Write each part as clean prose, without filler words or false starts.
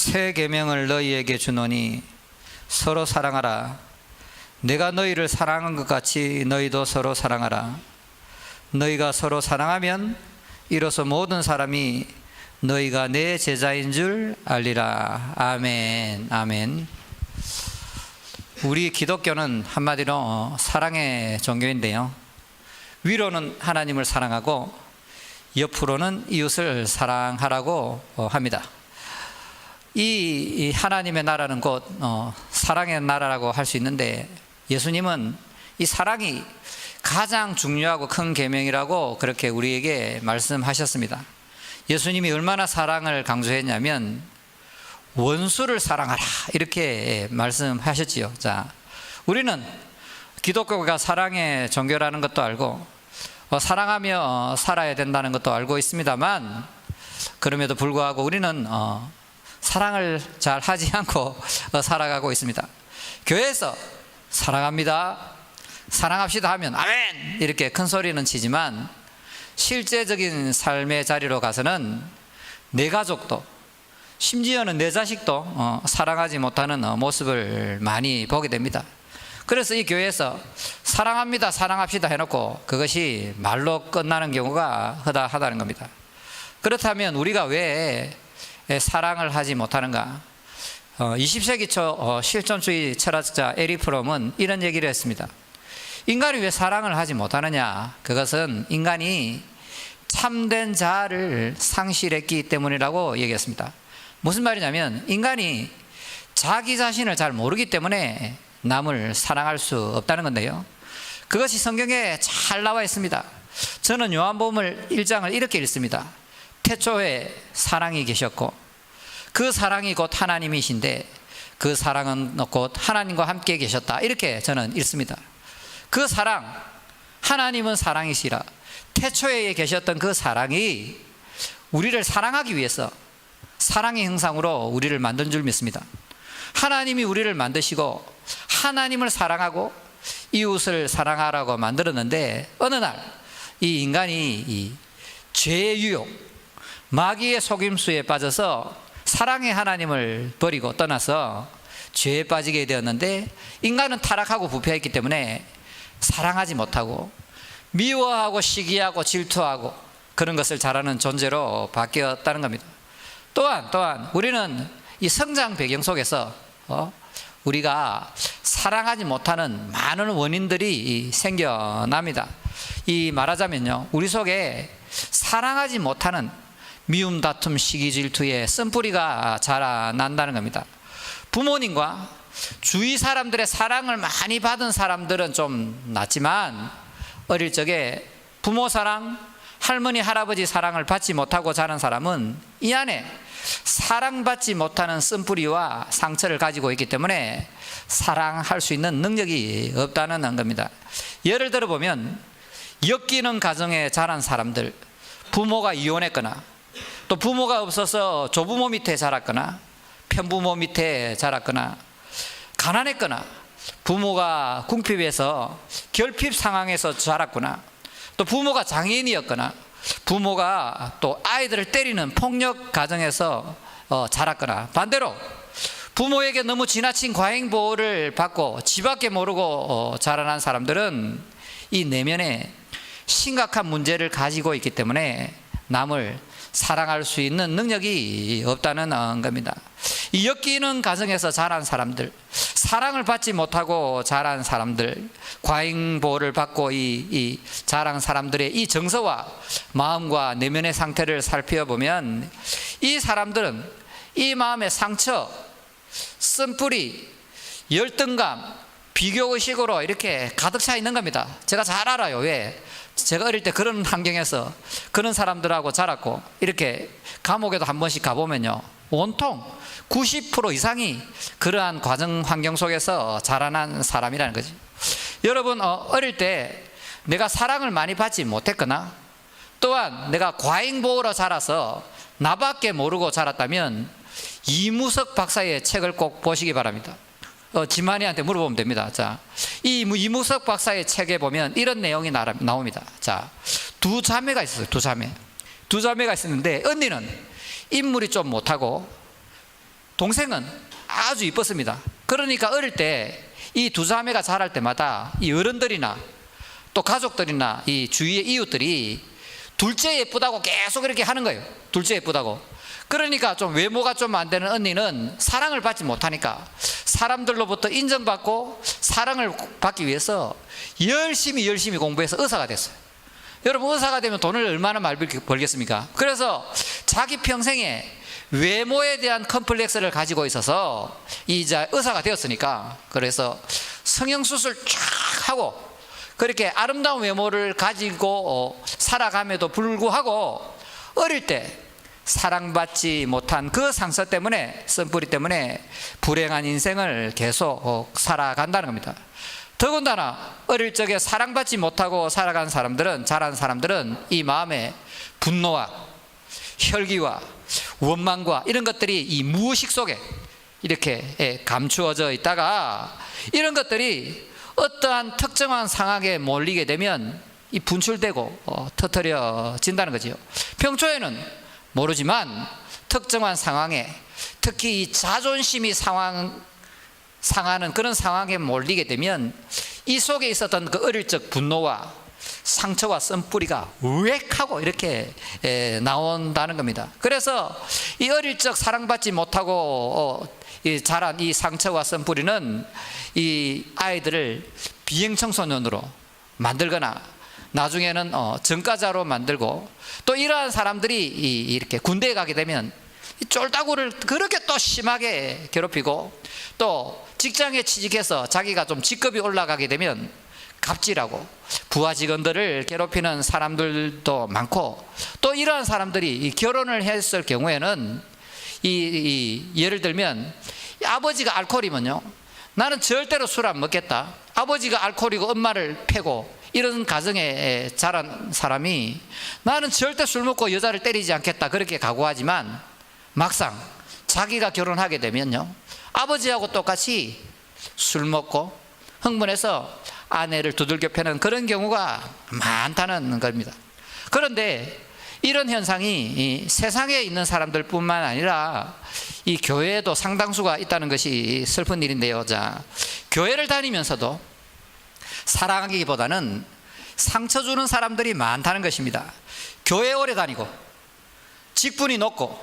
새 계명을 너희에게 주노니 서로 사랑하라. 내가 너희를 사랑한 것 같이 너희도 서로 사랑하라. 너희가 서로 사랑하면 이로써 모든 사람이 너희가 내 제자인 줄 알리라. 아멘. 아멘. 우리 기독교는 한마디로 사랑의 종교인데요, 위로는 하나님을 사랑하고 옆으로는 이웃을 사랑하라고 합니다. 이 하나님의 나라는 곧 사랑의 나라라고 할 수 있는데, 예수님은 이 사랑이 가장 중요하고 큰 계명이라고 그렇게 우리에게 말씀하셨습니다. 예수님이 얼마나 사랑을 강조했냐면 원수를 사랑하라 이렇게 말씀하셨지요. 자, 우리는 기독교가 사랑의 종교라는 것도 알고 사랑하며 살아야 된다는 것도 알고 있습니다만, 그럼에도 불구하고 우리는 사랑을 잘 하지 않고 살아가고 있습니다. 교회에서 사랑합니다, 사랑합시다 하면 아멘 이렇게 큰 소리는 치지만, 실제적인 삶의 자리로 가서는 내 가족도, 심지어는 내 자식도 사랑하지 못하는 모습을 많이 보게 됩니다. 그래서 이 교회에서 사랑합니다, 사랑합시다 해놓고 그것이 말로 끝나는 경우가 허다하다는 겁니다. 그렇다면 우리가 왜 사랑을 하지 못하는가? 20세기 초 실존주의 철학자 에릭 프롬은 이런 얘기를 했습니다. 인간이 왜 사랑을 하지 못하느냐? 그것은 인간이 참된 자아를 상실했기 때문이라고 얘기했습니다. 무슨 말이냐면, 인간이 자기 자신을 잘 모르기 때문에 남을 사랑할 수 없다는 건데요, 그것이 성경에 잘 나와 있습니다. 저는 요한복음 1장을 이렇게 읽습니다. 태초에 사랑이 계셨고 그 사랑이 곧 하나님이신데 그 사랑은 곧 하나님과 함께 계셨다, 이렇게 저는 읽습니다. 그 사랑, 하나님은 사랑이시라. 태초에 계셨던 그 사랑이 우리를 사랑하기 위해서 사랑의 형상으로 우리를 만든 줄 믿습니다. 하나님이 우리를 만드시고 하나님을 사랑하고 이웃을 사랑하라고 만들었는데, 어느 날 이 인간이 이 죄의 유혹, 마귀의 속임수에 빠져서 사랑의 하나님을 버리고 떠나서 죄에 빠지게 되었는데, 인간은 타락하고 부패했기 때문에 사랑하지 못하고 미워하고 시기하고 질투하고 그런 것을 잘하는 존재로 바뀌었다는 겁니다. 또한 우리는 이 성장 배경 속에서 우리가 사랑하지 못하는 많은 원인들이 생겨납니다. 이 말하자면요, 우리 속에 사랑하지 못하는 미움, 다툼, 시기, 질투의 쓴뿌리가 자라난다는 겁니다. 부모님과 주위 사람들의 사랑을 많이 받은 사람들은 좀 낫지만, 어릴 적에 부모 사랑, 할머니, 할아버지 사랑을 받지 못하고 자란 사람은 이 안에 사랑받지 못하는 쓴뿌리와 상처를 가지고 있기 때문에 사랑할 수 있는 능력이 없다는 겁니다. 예를 들어 보면, 엮이는 가정에 자란 사람들, 부모가 이혼했거나 또 부모가 없어서 조부모 밑에 자랐거나 편부모 밑에 자랐거나, 가난했거나 부모가 궁핍해서 결핍 상황에서 자랐거나, 또 부모가 장애인이었거나 부모가 또 아이들을 때리는 폭력 가정에서 자랐거나, 반대로 부모에게 너무 지나친 과잉 보호를 받고 지 밖에 모르고 자라난 사람들은 이 내면에 심각한 문제를 가지고 있기 때문에 남을 사랑할 수 있는 능력이 없다는 겁니다. 이 엮이는 가정에서 자란 사람들, 사랑을 받지 못하고 자란 사람들, 과잉 보호를 받고 이 자란 사람들의 이 정서와 마음과 내면의 상태를 살펴보면, 이 사람들은 이 마음의 상처, 쓴뿌리, 열등감, 비교의식으로 이렇게 가득 차 있는 겁니다. 제가 잘 알아요. 왜? 제가 어릴 때 그런 환경에서 그런 사람들하고 자랐고, 이렇게 감옥에도 한 번씩 가보면요, 온통 90% 이상이 그러한 과정 환경 속에서 자라난 사람이라는 거지. 여러분, 어릴 때 내가 사랑을 많이 받지 못했거나, 또한 내가 과잉보호로 자라서 나밖에 모르고 자랐다면 이무석 박사의 책을 꼭 보시기 바랍니다. 지만이한테 물어보면 됩니다. 자, 이 이무석 박사의 책에 보면 이런 내용이 나옵니다. 자, 두 자매가 있었어요. 두 자매가 있었는데, 언니는 인물이 좀 못하고 동생은 아주 이뻤습니다. 그러니까 어릴 때 이 두 자매가 자랄 때마다 이 어른들이나 또 가족들이나 이 주위의 이웃들이 둘째 예쁘다고 계속 이렇게 하는 거예요. 둘째 예쁘다고. 그러니까 좀 외모가 좀 안 되는 언니는 사랑을 받지 못하니까 사람들로부터 인정받고 사랑을 받기 위해서 열심히 공부해서 의사가 됐어요. 여러분, 의사가 되면 돈을 얼마나 많이 벌겠습니까? 그래서 자기 평생에 외모에 대한 컴플렉스를 가지고 있어서 이제 의사가 되었으니까, 그래서 성형수술 쫙 하고 그렇게 아름다운 외모를 가지고 살아감에도 불구하고 어릴 때 사랑받지 못한 그 상처 때문에, 쓴뿌리 때문에 불행한 인생을 계속 살아간다는 겁니다. 더군다나 어릴 적에 사랑받지 못하고 살아간 사람들은, 자란 사람들은 이 마음에 분노와 혈기와 원망과 이런 것들이 이 무의식 속에 이렇게 감추어져 있다가, 이런 것들이 어떠한 특정한 상황에 몰리게 되면 이 분출되고 터뜨려진다는 거지요. 평소에는 모르지만 특정한 상황에, 특히 이 자존심이 상하는 그런 상황에 몰리게 되면 이 속에 있었던 그 어릴 적 분노와 상처와 쓴뿌리가 우액하고 이렇게 나온다는 겁니다. 그래서 이 어릴 적 사랑받지 못하고 자란 이 상처와 쓴뿌리는 이 아이들을 비행청소년으로 만들거나 나중에는 전과자로 만들고, 또 이러한 사람들이 이렇게 군대에 가게 되면 쫄다구를 그렇게 또 심하게 괴롭히고, 또 직장에 취직해서 자기가 좀 직급이 올라가게 되면 갑질하고 부하 직원들을 괴롭히는 사람들도 많고, 또 이러한 사람들이 결혼을 했을 경우에는 예를 들면 아버지가 알코올이면요, 나는 절대로 술 안 먹겠다. 아버지가 알코올이고 엄마를 패고 이런 가정에 자란 사람이 나는 절대 술 먹고 여자를 때리지 않겠다, 그렇게 각오하지만 막상 자기가 결혼하게 되면요, 아버지하고 똑같이 술 먹고 흥분해서 아내를 두들겨 패는 그런 경우가 많다는 겁니다. 그런데 이런 현상이 이 세상에 있는 사람들 뿐만 아니라 이 교회에도 상당수가 있다는 것이 슬픈 일인데요. 자, 교회를 다니면서도 사랑하기보다는 상처 주는 사람들이 많다는 것입니다. 교회 오래 다니고 직분이 높고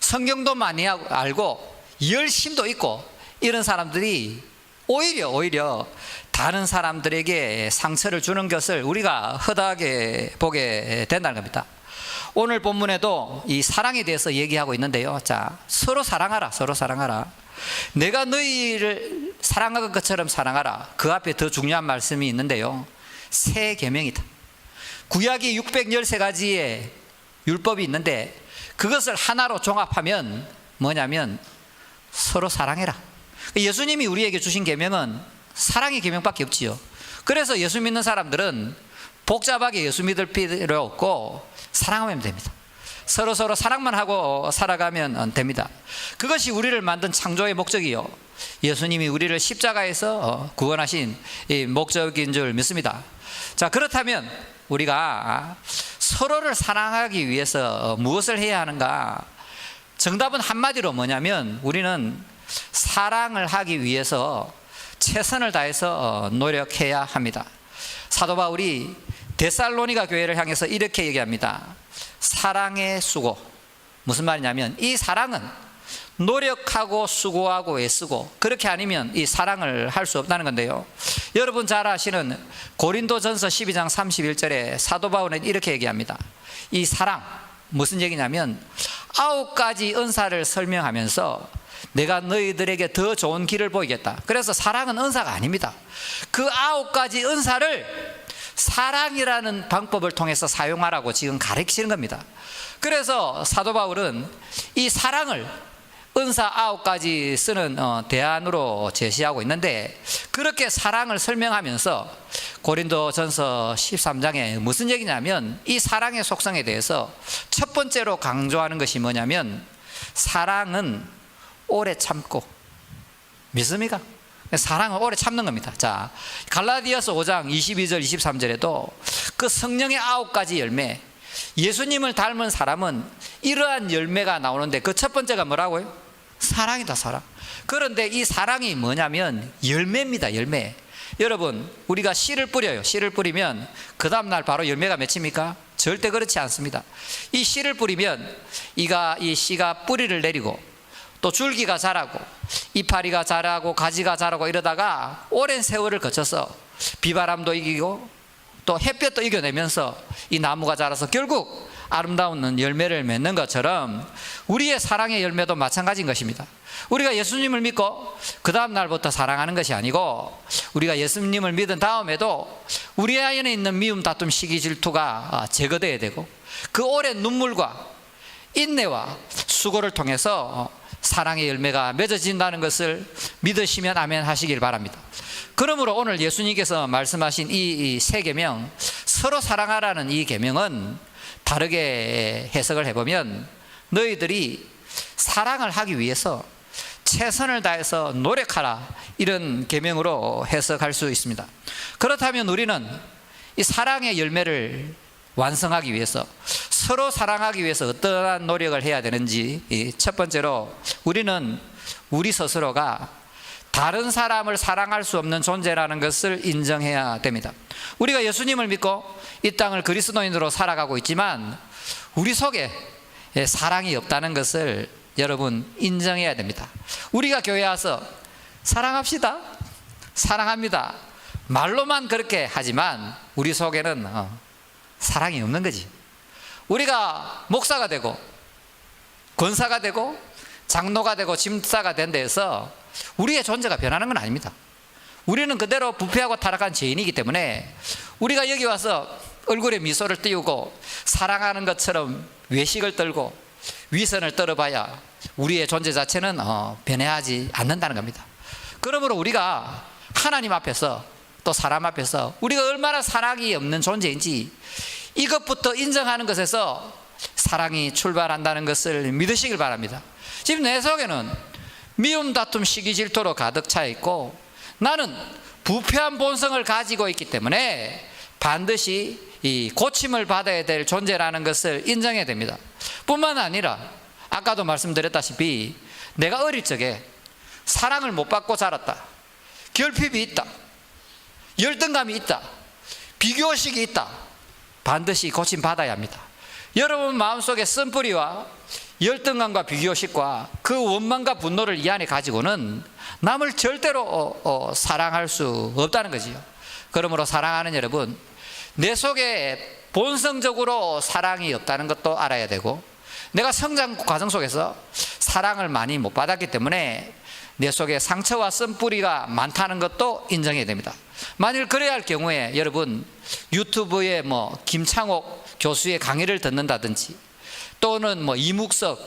성경도 많이 알고 열심도 있고 이런 사람들이 오히려 다른 사람들에게 상처를 주는 것을 우리가 허다하게 보게 된다는 겁니다. 오늘 본문에도 이 사랑에 대해서 얘기하고 있는데요. 자, 서로 사랑하라. 내가 너희를 사랑한 것처럼 사랑하라. 그 앞에 더 중요한 말씀이 있는데요. 새 계명이다. 구약이 613가지의 율법이 있는데 그것을 하나로 종합하면 뭐냐면 서로 사랑해라. 예수님이 우리에게 주신 계명은 사랑의 계명밖에 없지요. 그래서 예수 믿는 사람들은 복잡하게 예수 믿을 필요 없고 사랑하면 됩니다. 서로 사랑만 하고 살아가면 됩니다. 그것이 우리를 만든 창조의 목적이요, 예수님이 우리를 십자가에서 구원하신 이 목적인 줄 믿습니다. 자, 그렇다면 우리가 서로를 사랑하기 위해서 무엇을 해야 하는가? 정답은 한마디로 뭐냐면 우리는 사랑을 하기 위해서 최선을 다해서 노력해야 합니다. 사도 바울이 데살로니가 교회를 향해서 이렇게 얘기합니다. 사랑의 수고. 무슨 말이냐면 이 사랑은 노력하고 수고하고 애쓰고, 그렇게 아니면 이 사랑을 할 수 없다는 건데요. 여러분 잘 아시는 고린도전서 12장 31절에 사도 바울은 이렇게 얘기합니다. 이 사랑, 무슨 얘기냐면 9가지 은사를 설명하면서 내가 너희들에게 더 좋은 길을 보이겠다. 그래서 사랑은 은사가 아닙니다. 그 9가지 은사를 사랑이라는 방법을 통해서 사용하라고 지금 가르치는 겁니다. 그래서 사도 바울은 이 사랑을 은사 9가지 쓰는 대안으로 제시하고 있는데, 그렇게 사랑을 설명하면서 고린도전서 13장에 무슨 얘기냐면 이 사랑의 속성에 대해서 첫 번째로 강조하는 것이 뭐냐면 사랑은 오래 참고. 믿습니까? 사랑은 오래 참는 겁니다. 자, 갈라디아서 5장 22절 23절에도 그 성령의 9가지 열매, 예수님을 닮은 사람은 이러한 열매가 나오는데 그 첫 번째가 뭐라고요? 사랑이다, 사랑. 그런데 이 사랑이 뭐냐면 열매입니다, 열매. 여러분, 우리가 씨를 뿌려요. 씨를 뿌리면 그 다음날 바로 열매가 맺힙니까? 절대 그렇지 않습니다. 이 씨를 뿌리면 이 씨가 뿌리를 내리고 또 줄기가 자라고 이파리가 자라고 가지가 자라고 이러다가 오랜 세월을 거쳐서 비바람도 이기고 또 햇볕도 이겨내면서 이 나무가 자라서 결국 아름다운 열매를 맺는 것처럼 우리의 사랑의 열매도 마찬가지인 것입니다. 우리가 예수님을 믿고 그 다음 날부터 사랑하는 것이 아니고 우리가 예수님을 믿은 다음에도 우리 안에 있는 미움, 다툼, 시기, 질투가 제거되어야 되고 그 오랜 눈물과 인내와 수고를 통해서 사랑의 열매가 맺어진다는 것을 믿으시면 아멘 하시길 바랍니다. 그러므로 오늘 예수님께서 말씀하신 이 세 계명, 서로 사랑하라는 이 계명은 다르게 해석을 해보면 너희들이 사랑을 하기 위해서 최선을 다해서 노력하라, 이런 계명으로 해석할 수 있습니다. 그렇다면 우리는 이 사랑의 열매를 완성하기 위해서, 서로 사랑하기 위해서 어떠한 노력을 해야 되는지, 첫 번째로 우리는 우리 스스로가 다른 사람을 사랑할 수 없는 존재라는 것을 인정해야 됩니다. 우리가 예수님을 믿고 이 땅을 그리스도인으로 살아가고 있지만 우리 속에 사랑이 없다는 것을 여러분 인정해야 됩니다. 우리가 교회 와서 사랑합시다, 사랑합니다, 말로만 그렇게 하지만 우리 속에는 사랑이 없는 거지. 우리가 목사가 되고 권사가 되고 장로가 되고 집사가 된 데에서 우리의 존재가 변하는 건 아닙니다. 우리는 그대로 부패하고 타락한 죄인이기 때문에 우리가 여기 와서 얼굴에 미소를 띄우고 사랑하는 것처럼 외식을 떨고 위선을 떨어봐야 우리의 존재 자체는 변해하지 않는다는 겁니다. 그러므로 우리가 하나님 앞에서 또 사람 앞에서 우리가 얼마나 사랑이 없는 존재인지 이것부터 인정하는 것에서 사랑이 출발한다는 것을 믿으시길 바랍니다. 지금 내 속에는 미움, 다툼, 시기, 질투로 가득 차 있고 나는 부패한 본성을 가지고 있기 때문에 반드시 이 고침을 받아야 될 존재라는 것을 인정해야 됩니다. 뿐만 아니라 아까도 말씀드렸다시피 내가 어릴 적에 사랑을 못 받고 자랐다, 결핍이 있다, 열등감이 있다, 비교의식이 있다, 반드시 고침 받아야 합니다. 여러분 마음속에 쓴뿌리와 열등감과 비교의식과 그 원망과 분노를 이 안에 가지고는 남을 절대로 사랑할 수 없다는 거지요. 그러므로 사랑하는 여러분, 내 속에 본성적으로 사랑이 없다는 것도 알아야 되고, 내가 성장 과정 속에서 사랑을 많이 못 받았기 때문에 내 속에 상처와 쓴뿌리가 많다는 것도 인정해야 됩니다. 만일 그래야 할 경우에 여러분 유튜브에 김창옥 교수의 강의를 듣는다든지 또는 이묵석,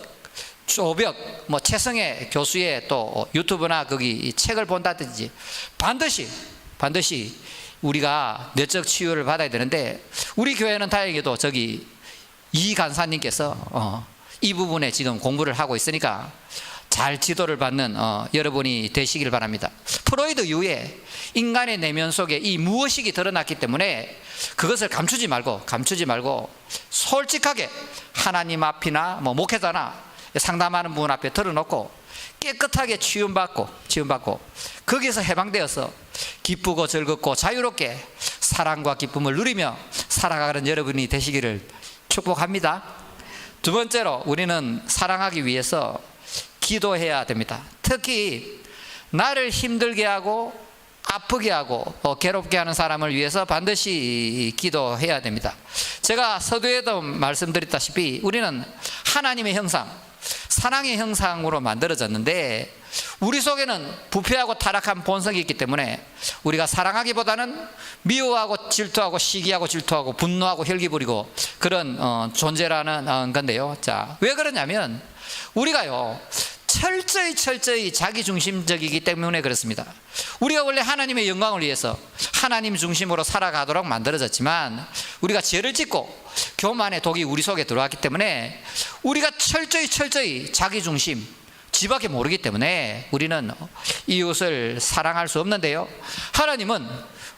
조벽, 최성애 교수의 또 유튜브나 거기 책을 본다든지 반드시 우리가 내적 치유를 받아야 되는데, 우리 교회는 다행히도 저기 이 간사님께서 이 부분에 지금 공부를 하고 있으니까 잘 지도를 받는 여러분이 되시길 바랍니다. 프로이드 이후에 인간의 내면 속에 이 무의식이 드러났기 때문에 그것을 감추지 말고 솔직하게 하나님 앞이나 목회자나 상담하는 분 앞에 털어놓고 깨끗하게 치유받고 거기에서 해방되어서 기쁘고 즐겁고 자유롭게 사랑과 기쁨을 누리며 살아가는 여러분이 되시기를 축복합니다. 두 번째로 우리는 사랑하기 위해서 기도해야 됩니다. 특히 나를 힘들게 하고 아프게 하고 괴롭게 하는 사람을 위해서 반드시 기도해야 됩니다. 제가 서두에도 말씀드렸다시피 우리는 하나님의 형상, 사랑의 형상으로 만들어졌는데 우리 속에는 부패하고 타락한 본성이 있기 때문에 우리가 사랑하기보다는 미워하고 질투하고 시기하고 질투하고 분노하고 혈기 부리고 그런 존재라는 건데요. 자, 왜 그러냐면 우리가요 철저히 자기중심적이기 때문에 그렇습니다. 우리가 원래 하나님의 영광을 위해서 하나님 중심으로 살아가도록 만들어졌지만 우리가 죄를 짓고 교만의 독이 우리 속에 들어왔기 때문에 우리가 철저히 자기중심, 지밖에 모르기 때문에 우리는 이웃을 사랑할 수 없는데요, 하나님은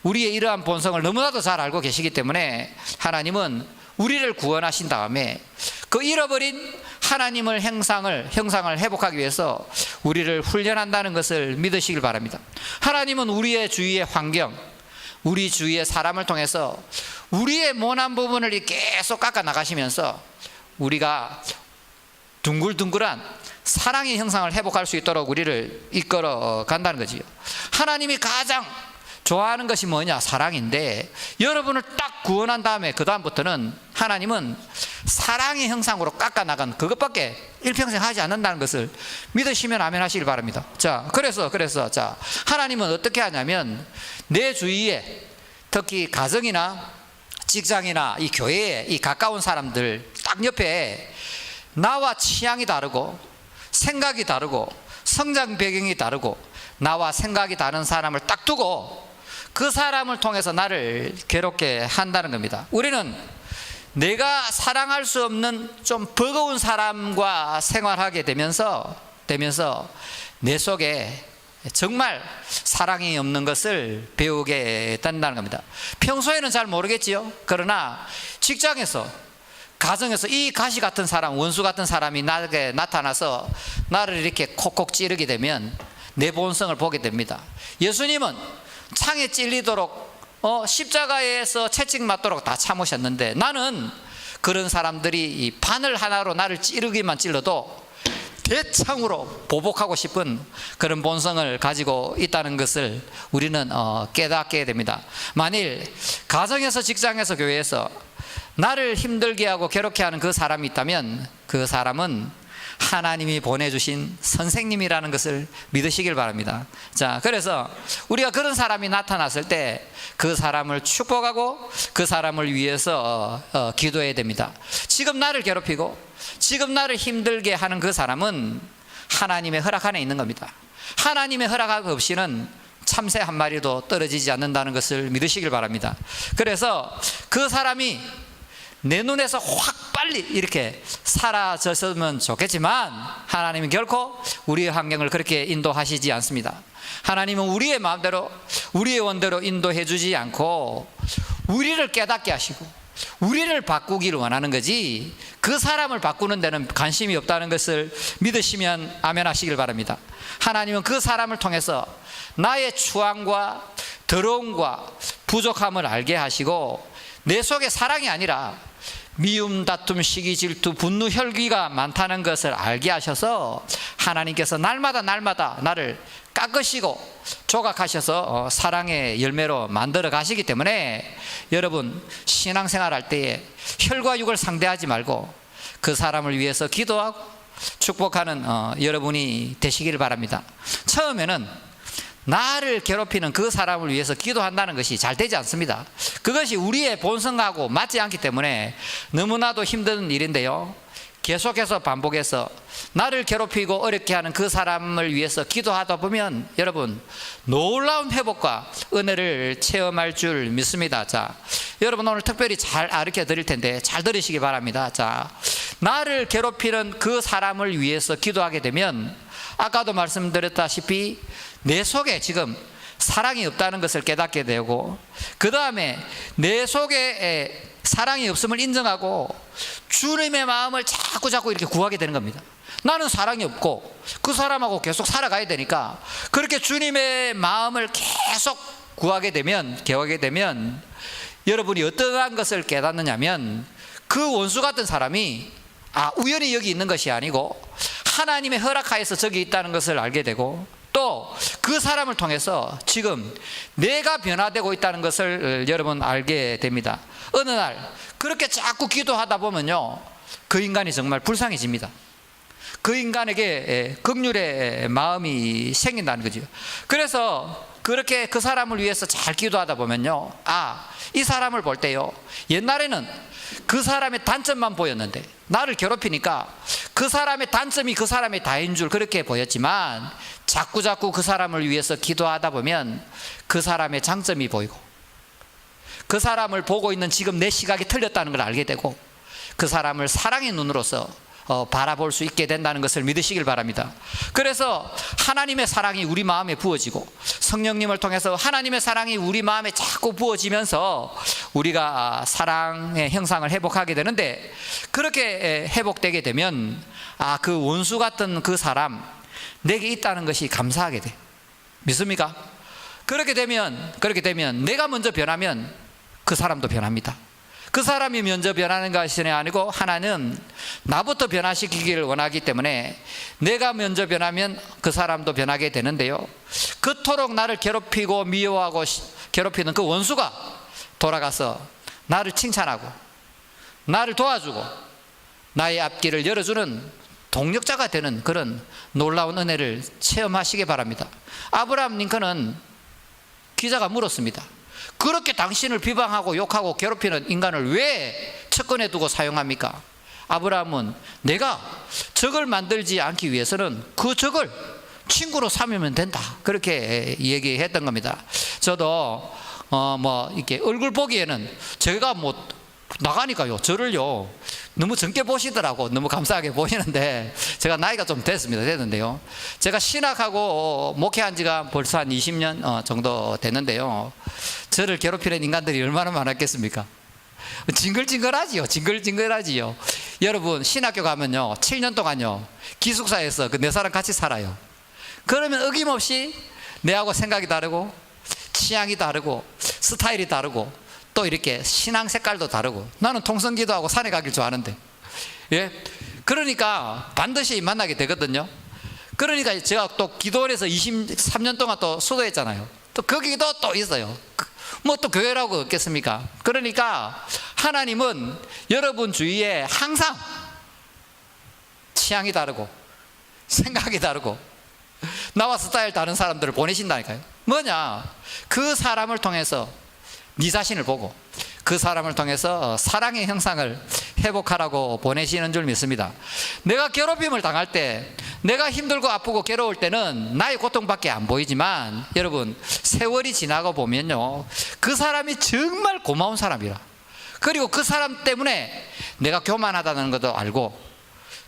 우리의 이러한 본성을 너무나도 잘 알고 계시기 때문에 하나님은 우리를 구원하신 다음에 그 잃어버린 하나님을 형상을 회복하기 위해서 우리를 훈련한다는 것을 믿으시길 바랍니다. 하나님은 우리의 주위의 환경, 우리 주위의 사람을 통해서 우리의 모난 부분을 계속 깎아 나가시면서 우리가 둥글둥글한 사랑의 형상을 회복할 수 있도록 우리를 이끌어 간다는 거지요. 하나님이 가장 좋아하는 것이 뭐냐? 사랑인데, 여러분을 딱 구원한 다음에 그 다음부터는 하나님은 사랑의 형상으로 깎아나간 그것밖에 일평생 하지 않는다는 것을 믿으시면 아멘 하시길 바랍니다. 자, 그래서 자, 하나님은 어떻게 하냐면 내 주위에, 특히 가정이나 직장이나 이 교회에 이 가까운 사람들 딱 옆에 나와 취향이 다르고 생각이 다르고 성장 배경이 다르고 나와 생각이 다른 사람을 딱 두고 그 사람을 통해서 나를 괴롭게 한다는 겁니다. 우리는 내가 사랑할 수 없는 좀 버거운 사람과 생활하게 되면서 내 속에 정말 사랑이 없는 것을 배우게 된다는 겁니다. 평소에는 잘 모르겠지요. 그러나 직장에서, 가정에서 이 가시 같은 사람, 원수 같은 사람이 나에게 나타나서 나를 이렇게 콕콕 찌르게 되면 내 본성을 보게 됩니다. 예수님은 창에 찔리도록 십자가에서 채찍 맞도록 다 참으셨는데, 나는 그런 사람들이 이 바늘 하나로 나를 찌르기만 찔러도 대창으로 보복하고 싶은 그런 본성을 가지고 있다는 것을 우리는 깨닫게 됩니다. 만일 가정에서, 직장에서, 교회에서 나를 힘들게 하고 괴롭게 하는 그 사람이 있다면 그 사람은 하나님이 보내주신 선생님이라는 것을 믿으시길 바랍니다. 자, 그래서 우리가 그런 사람이 나타났을 때 그 사람을 축복하고 그 사람을 위해서 기도해야 됩니다. 지금 나를 괴롭히고 지금 나를 힘들게 하는 그 사람은 하나님의 허락 안에 있는 겁니다. 하나님의 허락 없이는 참새 한 마리도 떨어지지 않는다는 것을 믿으시길 바랍니다. 그래서 그 사람이 내 눈에서 확 빨리 이렇게 사라졌으면 좋겠지만 하나님은 결코 우리의 환경을 그렇게 인도하시지 않습니다. 하나님은 우리의 마음대로, 우리의 원대로 인도해 주지 않고 우리를 깨닫게 하시고 우리를 바꾸기를 원하는 거지, 그 사람을 바꾸는 데는 관심이 없다는 것을 믿으시면 아멘 하시길 바랍니다. 하나님은 그 사람을 통해서 나의 추함과 더러움과 부족함을 알게 하시고 내 속에 사랑이 아니라 미움, 다툼, 시기, 질투, 분노, 혈기가 많다는 것을 알게 하셔서 하나님께서 날마다 나를 깎으시고 조각하셔서 사랑의 열매로 만들어 가시기 때문에 여러분 신앙생활 할 때에 혈과 육을 상대하지 말고 그 사람을 위해서 기도하고 축복하는 여러분이 되시기를 바랍니다. 처음에는 나를 괴롭히는 그 사람을 위해서 기도한다는 것이 잘 되지 않습니다. 그것이 우리의 본성하고 맞지 않기 때문에 너무나도 힘든 일인데요, 계속해서 반복해서 나를 괴롭히고 어렵게 하는 그 사람을 위해서 기도하다 보면 여러분 놀라운 회복과 은혜를 체험할 줄 믿습니다. 자, 여러분 오늘 특별히 잘 가르쳐 드릴 텐데 잘 들으시기 바랍니다. 자, 나를 괴롭히는 그 사람을 위해서 기도하게 되면 아까도 말씀드렸다시피 내 속에 지금 사랑이 없다는 것을 깨닫게 되고, 그 다음에 내 속에 사랑이 없음을 인정하고 주님의 마음을 자꾸 이렇게 구하게 되는 겁니다. 나는 사랑이 없고 그 사람하고 계속 살아가야 되니까 그렇게 주님의 마음을 계속 구하게 되면 여러분이 어떠한 것을 깨닫느냐면 그 원수 같은 사람이 우연히 여기 있는 것이 아니고 하나님의 허락하에서 저기 있다는 것을 알게 되고, 또 그 사람을 통해서 지금 내가 변화되고 있다는 것을 여러분 알게 됩니다. 어느 날 그렇게 자꾸 기도하다 보면요, 그 인간이 정말 불쌍해집니다. 그 인간에게 긍휼의 마음이 생긴다는 거죠. 그래서 그렇게 그 사람을 위해서 잘 기도하다 보면요, 이 사람을 볼 때요, 옛날에는 그 사람의 단점만 보였는데 나를 괴롭히니까 그 사람의 단점이 그 사람의 다인 줄 그렇게 보였지만 자꾸 그 사람을 위해서 기도하다 보면 그 사람의 장점이 보이고 그 사람을 보고 있는 지금 내 시각이 틀렸다는 걸 알게 되고 그 사람을 사랑의 눈으로서 바라볼 수 있게 된다는 것을 믿으시길 바랍니다. 그래서 하나님의 사랑이 우리 마음에 부어지고 성령님을 통해서 하나님의 사랑이 우리 마음에 자꾸 부어지면서 우리가 사랑의 형상을 회복하게 되는데, 그렇게 회복되게 되면 그 원수 같은 그 사람 내게 있다는 것이 감사하게 돼. 믿습니까? 그렇게 되면 내가 먼저 변하면 그 사람도 변합니다. 그 사람이 먼저 변하는 것이 아니고 하나는 나부터 변화시키기를 원하기 때문에 내가 먼저 변하면 그 사람도 변하게 되는데요, 그토록 나를 괴롭히고 미워하고 괴롭히는 그 원수가 돌아가서 나를 칭찬하고 나를 도와주고 나의 앞길을 열어주는 동력자가 되는 그런 놀라운 은혜를 체험하시기 바랍니다. 아브라함 링컨은 기자가 물었습니다. 그렇게 당신을 비방하고 욕하고 괴롭히는 인간을 왜 측근에 두고 사용합니까? 아브라함은 내가 적을 만들지 않기 위해서는 그 적을 친구로 삼으면 된다, 그렇게 얘기했던 겁니다. 저도 이렇게 얼굴 보기에는 제가 나가니까요, 저를요 너무 젊게 보시더라고. 너무 감사하게 보시는데 제가 나이가 좀 됐는데요, 제가 신학하고 목회한 지가 벌써 한 20년 정도 됐는데요, 저를 괴롭히는 인간들이 얼마나 많았겠습니까? 징글징글하지요. 여러분, 신학교 가면요 7년 동안요 기숙사에서 그 네 사람 같이 살아요. 그러면 어김없이 내하고 생각이 다르고 취향이 다르고 스타일이 다르고 또 이렇게 신앙 색깔도 다르고, 나는 통성기도하고 산에 가길 좋아하는데, 그러니까 반드시 만나게 되거든요. 그러니까 제가 또 기도원에서 23년 동안 또 수도했잖아요. 또 거기도 또 있어요. 또 교회라고 없겠습니까? 그러니까 하나님은 여러분 주위에 항상 취향이 다르고 생각이 다르고 나와 스타일 다른 사람들을 보내신다니까요. 뭐냐, 그 사람을 통해서 네 자신을 보고 그 사람을 통해서 사랑의 형상을 회복하라고 보내시는 줄 믿습니다. 내가 괴롭힘을 당할 때, 내가 힘들고 아프고 괴로울 때는 나의 고통밖에 안 보이지만, 여러분 세월이 지나고 보면요 그 사람이 정말 고마운 사람이라, 그리고 그 사람 때문에 내가 교만하다는 것도 알고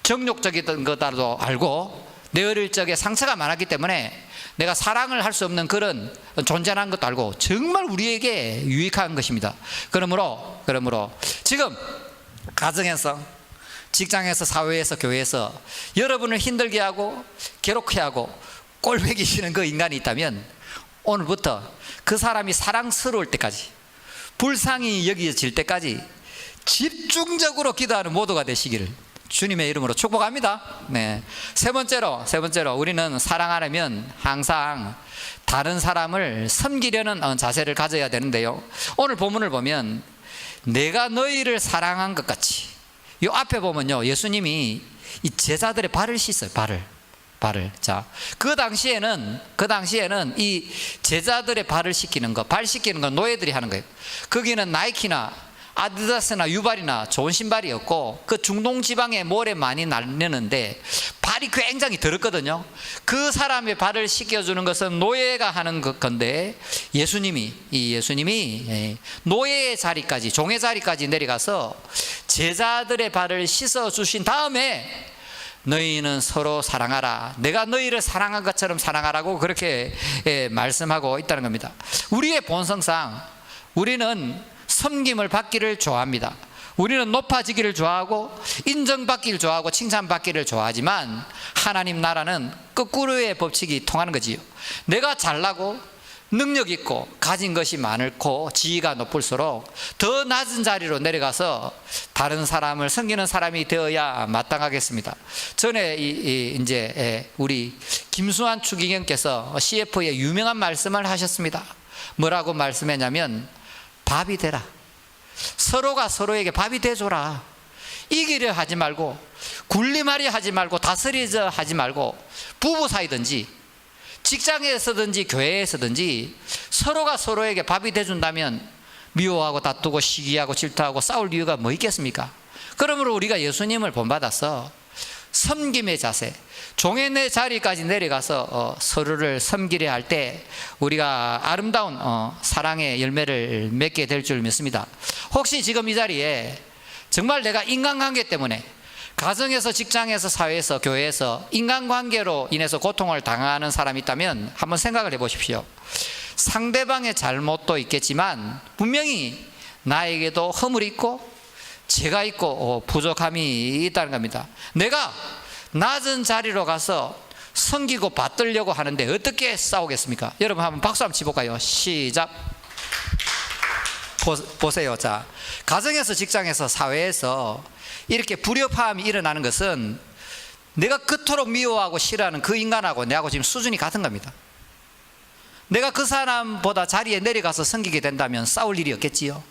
정욕적인 것도 알고 내 어릴 적에 상처가 많았기 때문에 내가 사랑을 할 수 없는 그런 존재라는 것도 알고 정말 우리에게 유익한 것입니다. 그러므로 지금 가정에서, 직장에서, 사회에서, 교회에서 여러분을 힘들게 하고 괴롭게 하고 꼴배기 싫은 그 인간이 있다면 오늘부터 그 사람이 사랑스러울 때까지, 불쌍히 여겨질 때까지 집중적으로 기도하는 모두가 되시기를 주님의 이름으로 축복합니다. 세 번째로 우리는 사랑하려면 항상 다른 사람을 섬기려는 자세를 가져야 되는데요, 오늘 본문을 보면 내가 너희를 사랑한 것 같이, 이 앞에 보면요 예수님이 이 제자들의 발을 씻어요. 발을. 자, 그 당시에는 이 제자들의 발을 씻기는 거, 발 씻기는 건 노예들이 하는 거예요. 거기는 나이키나 아디다스나 유발이나 좋은 신발이었고, 그 중동 지방에 모래 많이 날리는데 발이 굉장히 더럽거든요. 그 사람의 발을 씻겨주는 것은 노예가 하는 건데, 예수님이 노예의 자리까지, 종의 자리까지 내려가서 제자들의 발을 씻어주신 다음에 너희는 서로 사랑하라, 내가 너희를 사랑한 것처럼 사랑하라고 그렇게 말씀하고 있다는 겁니다. 우리의 본성상 우리는 섬김을 받기를 좋아합니다. 우리는 높아지기를 좋아하고 인정받기를 좋아하고 칭찬받기를 좋아하지만, 하나님 나라는 거꾸로의 법칙이 통하는 거지요. 내가 잘나고 능력 있고 가진 것이 많고 지위가 높을수록 더 낮은 자리로 내려가서 다른 사람을 섬기는 사람이 되어야 마땅하겠습니다. 전에 이제 우리 김수환 추기경께서 CF에 유명한 말씀을 하셨습니다. 뭐라고 말씀했냐면, 밥이 되라. 서로가 서로에게 밥이 돼줘라. 이기려 하지 말고, 굴림하려 하지 말고, 다스리자 하지 말고, 부부 사이든지 직장에서든지 교회에서든지 서로가 서로에게 밥이 돼준다면 미워하고 다투고 시기하고 질투하고 싸울 이유가 뭐 있겠습니까? 그러므로 우리가 예수님을 본받아서 섬김의 자세, 종의 내 자리까지 내려가서 서로를 섬기려 할 때 우리가 아름다운 사랑의 열매를 맺게 될 줄 믿습니다. 혹시 지금 이 자리에 정말 내가 인간관계 때문에 가정에서, 직장에서, 사회에서, 교회에서 인간관계로 인해서 고통을 당하는 사람이 있다면 한번 생각을 해보십시오. 상대방의 잘못도 있겠지만 분명히 나에게도 허물이 있고 죄가 있고 부족함이 있다는 겁니다. 내가 낮은 자리로 가서 섬기고 받들려고 하는데 어떻게 싸우겠습니까? 여러분 한번 박수 한번 치볼까요? 시작. 보세요. 자, 가정에서, 직장에서, 사회에서 이렇게 불협화음이 일어나는 것은 내가 그토록 미워하고 싫어하는 그 인간하고 내하고 지금 수준이 같은 겁니다. 내가 그 사람보다 자리에 내려가서 섬기게 된다면 싸울 일이 없겠지요.